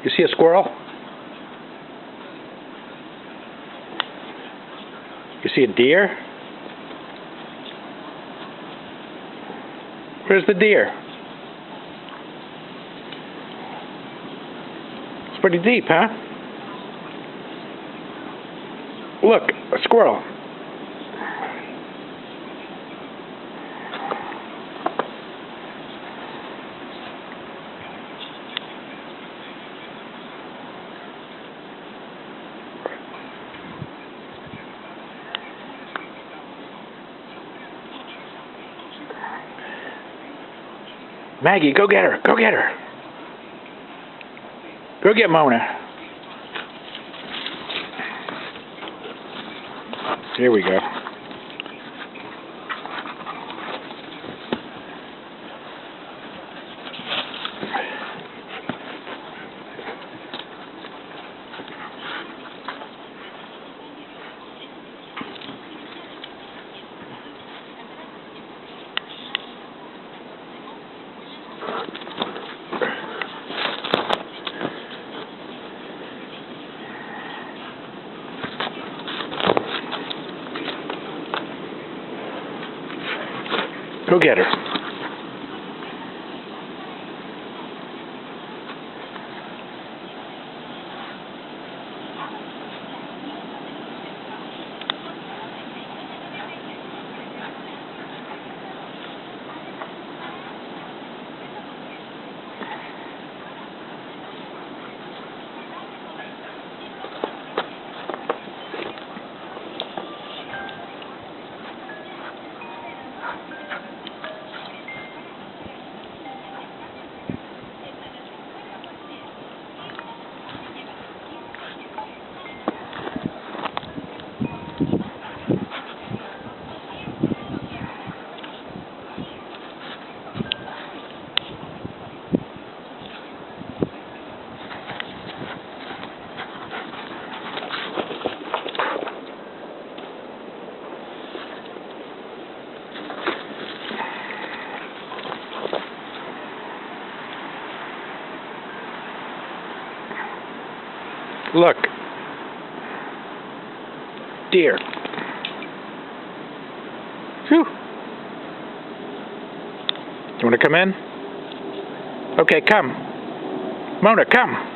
You see a squirrel? You see a deer? Where's the deer? It's pretty deep, huh? Look, a squirrel. Maggie, go get her. Go get her. Go get Mona. Here we go. Go get her. Look. Deer. Phew. You want to come in? Okay, come. Mona, come.